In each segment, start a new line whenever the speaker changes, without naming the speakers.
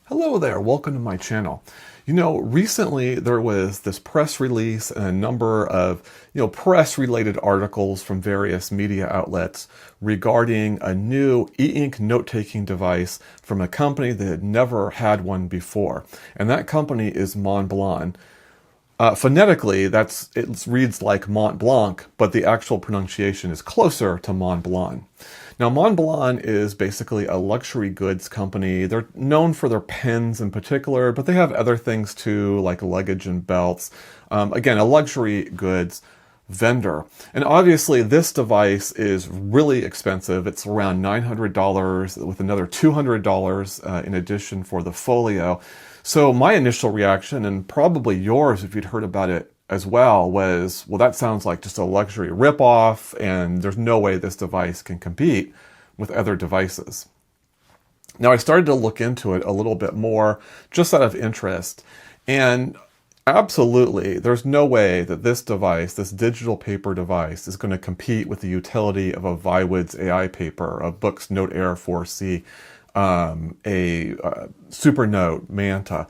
Hello there, welcome to my channel. Recently there was this press release and a number of, press-related articles from various media outlets regarding a new e-ink note-taking device from a company that had never had one before. And that company is Montblanc. Phonetically, it reads like Mont Blanc, but the actual pronunciation is closer to Mont Blanc. Now, Montblanc is basically a luxury goods company. They're known for their pens in particular, but they have other things too, like luggage and belts. Again, a luxury goods vendor. And obviously, this device is really expensive. It's around $900 with another $200 in addition for the folio. So my initial reaction, and probably yours if you'd heard about it as well, was, well, that sounds like just a luxury ripoff, and there's no way this device can compete with other devices. Now, I started to look into it a little bit more, just out of interest, and absolutely, there's no way that this device, this digital paper device, is going to compete with the utility of a Viwood's AI paper, a Books Note Air 4C, a Supernote Manta.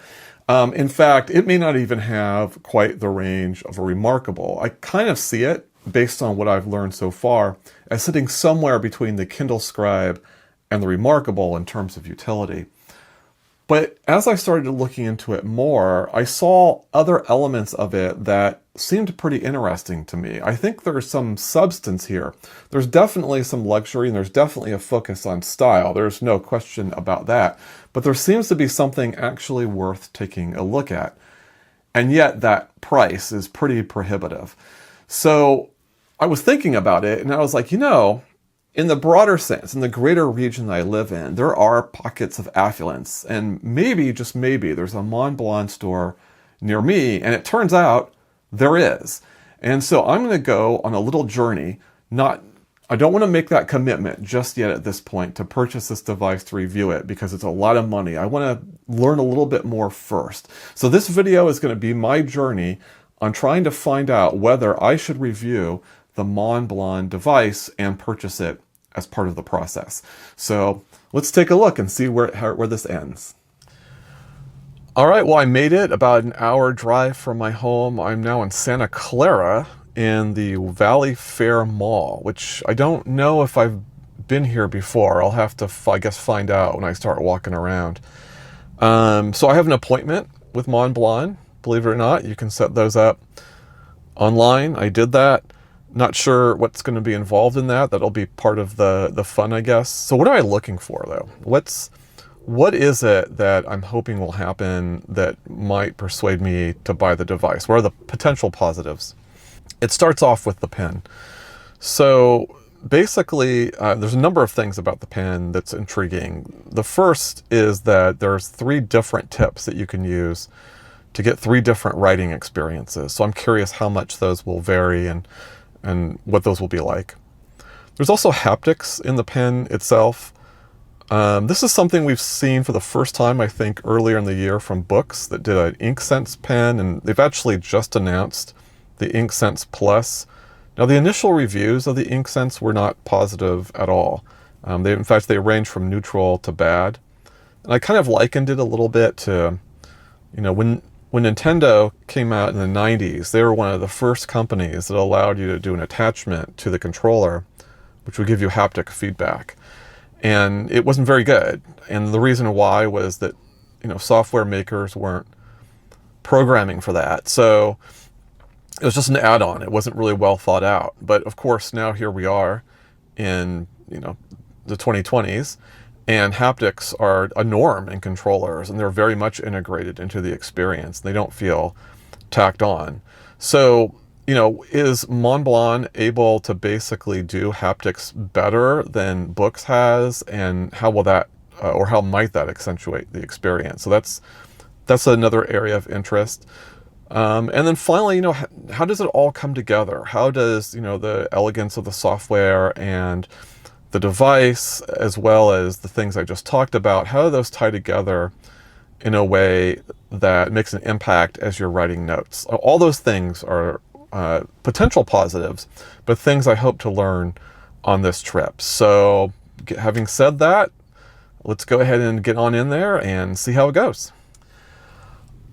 In fact, it may not even have quite the range of a Remarkable. I kind of see it, based on what I've learned so far, as sitting somewhere between the Kindle Scribe and the Remarkable in terms of utility. But as I started looking into it more, I saw other elements of it that seemed pretty interesting to me. I think there's some substance here. There's definitely some luxury, and there's definitely a focus on style. There's no question about that. But there seems to be something actually worth taking a look at. And yet that price is pretty prohibitive. So I was thinking about it, and I was like, in the broader sense, in the greater region that I live in, there are pockets of affluence. And maybe, just maybe, there's a Montblanc store near me, and it turns out there is. And so I'm going to go on a little journey. I don't want to make that commitment just yet at this point to purchase this device to review it, because it's a lot of money. I want to learn a little bit more first. So this video is going to be my journey on trying to find out whether I should review the Montblanc device and purchase it as part of the process. So let's take a look and see where this ends. All right, well, I made it about an hour drive from my home. I'm now in Santa Clara in the Valley Fair Mall, which I don't know if I've been here before. I'll have to, I guess, find out when I start walking around. So I have an appointment with Montblanc. Believe it or not, you can set those up online. I did that. Not sure what's going to be involved in that. That'll be part of the fun, I guess. So what am I looking for, though? What is it that I'm hoping will happen that might persuade me to buy the device? What are the potential positives? It starts off with the pen. So basically, there's a number of things about the pen that's intriguing. The first is that there's 3 different tips that you can use to get 3 different writing experiences. So I'm curious how much those will vary and what those will be like. There's also haptics in the pen itself. This is something we've seen for the first time, I think, earlier in the year from Books that did an InkSense pen, and they've actually just announced the InkSense Plus. Now, the initial reviews of the InkSense were not positive at all. In fact, they range from neutral to bad. And I kind of likened it a little bit to, when Nintendo came out in the 90s, they were one of the first companies that allowed you to do an attachment to the controller, which would give you haptic feedback. And it wasn't very good. And the reason why was that, software makers weren't programming for that. So it was just an add-on. It wasn't really well thought out. But of course, now here we are in, the 2020s. And haptics are a norm in controllers, and they're very much integrated into the experience. They don't feel tacked on. So, is Montblanc able to basically do haptics better than Books has? And how will that, or how might that accentuate the experience? So that's another area of interest. And then finally, how does it all come together? How does, the elegance of the software and the device, as well as the things I just talked about, how do those tie together in a way that makes an impact as you're writing notes? All those things are potential positives, but things I hope to learn on this trip. So having said that, let's go ahead and get on in there and see how it goes.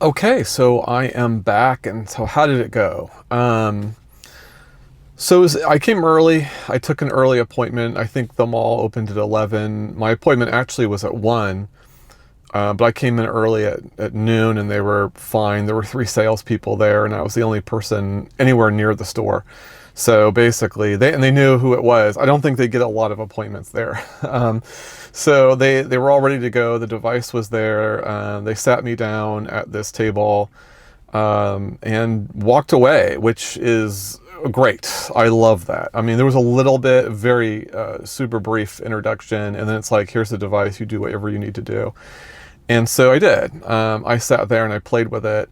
Okay, so I am back, and so how did it go? I came early. I took an early appointment. I think the mall opened at 11. My appointment actually was at 1, but I came in early at noon, and they were fine. There were 3 salespeople there, and I was the only person anywhere near the store. So basically, they knew who it was. I don't think they get a lot of appointments there. So they were all ready to go. The device was there. They sat me down at this table and walked away, which is great. I love that. I mean, there was a little bit, very super brief introduction, and then it's like, here's the device. You do whatever you need to do. And so I did. I sat there and I played with it.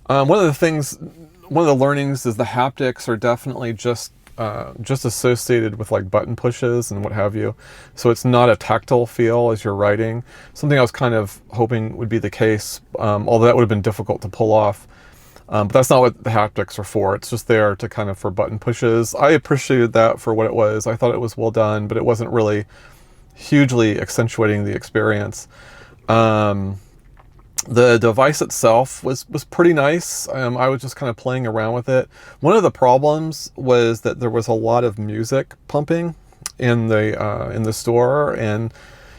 One of the learnings is the haptics are definitely just associated with like button pushes and what have you. So it's not a tactile feel as you're writing. Something I was kind of hoping would be the case, although that would have been difficult to pull off. But that's not what the haptics are for. It's just there to kind of for button pushes. I appreciated that for what it was. I thought it was well done, but it wasn't really hugely accentuating the experience. The device itself was pretty nice. I was just kind of playing around with it. One of the problems was that there was a lot of music pumping in the store, and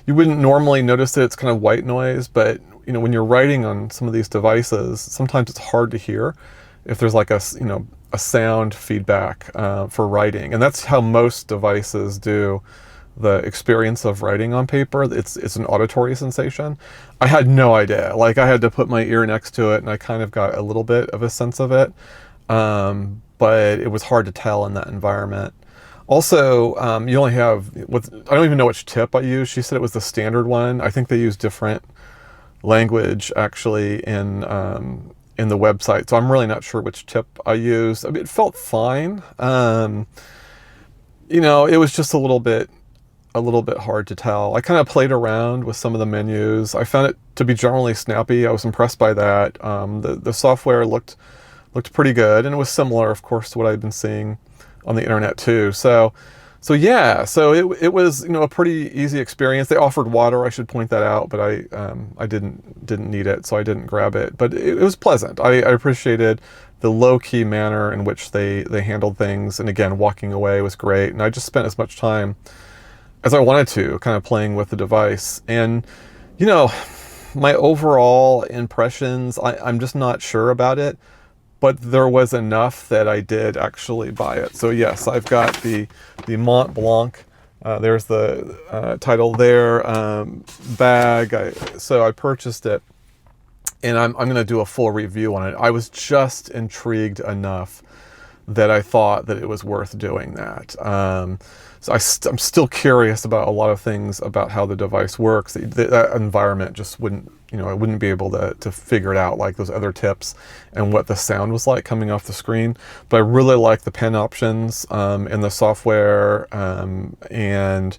you wouldn't normally notice it. It's kind of white noise, but when you're writing on some of these devices, sometimes it's hard to hear if there's like a sound feedback for writing, and that's how most devices do the experience of writing on paper. It's an auditory sensation. I had no idea. Like, I had to put my ear next to it, and I kind of got a little bit of a sense of it, but it was hard to tell in that environment. Also, you only have I don't even know which tip I used. She said it was the standard one. I think they use different language actually in the website, so I'm really not sure which tip I used. I mean, it felt fine. It was just a little bit hard to tell. I kind of played around with some of the menus. I found it to be generally snappy. I was impressed by that. The software looked pretty good, and it was similar, of course, to what I'd been seeing on the internet too. So it was a pretty easy experience. They offered water, I should point that out, but I didn't need it, so I didn't grab it. But it was pleasant. I appreciated the low-key manner in which they handled things, and again, walking away was great. And I just spent as much time as I wanted to, kind of playing with the device. And my overall impressions, I'm just not sure about it, but there was enough that I did actually buy it. So yes, I've got the Montblanc. There's the title there, bag. So I purchased it, and I'm going to do a full review on it. I was just intrigued enough that I thought that it was worth doing that. So I'm still curious about a lot of things about how the device works. That environment just wouldn't, I wouldn't be able to figure it out like those other tips and what the sound was like coming off the screen. But I really like the pen options in the software, and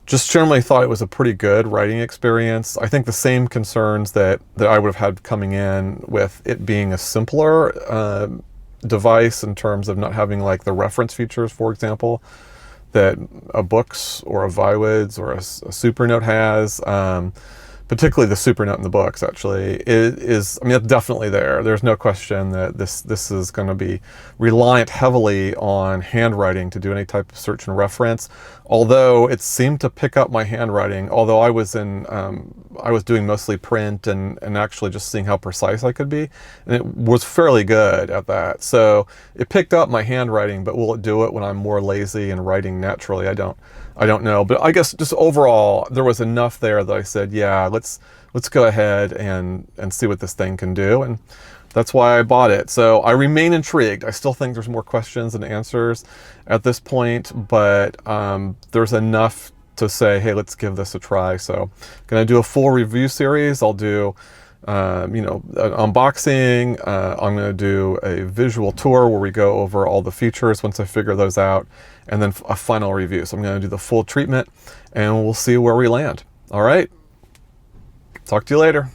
just generally thought it was a pretty good writing experience. I think the same concerns that I would have had coming in with it being a simpler device in terms of not having like the reference features, for example, that a Books or a Viwoods or a Supernote has, particularly the Supernote in the Books, actually, it's definitely there. There's no question that this is going to be reliant heavily on handwriting to do any type of search and reference, although it seemed to pick up my handwriting, although I was doing mostly print and actually just seeing how precise I could be, and it was fairly good at that. So it picked up my handwriting, but will it do it when I'm more lazy and writing naturally? I don't know. But I guess just overall, there was enough there that I said, yeah, let's go ahead and see what this thing can do. And that's why I bought it. So I remain intrigued. I still think there's more questions than answers at this point, but there's enough to say, hey, let's give this a try. So I'm going to do a full review series. I'll do an unboxing. I'm going to do a visual tour where we go over all the features once I figure those out, and then a final review. So I'm going to do the full treatment, and we'll see where we land. All right. Talk to you later.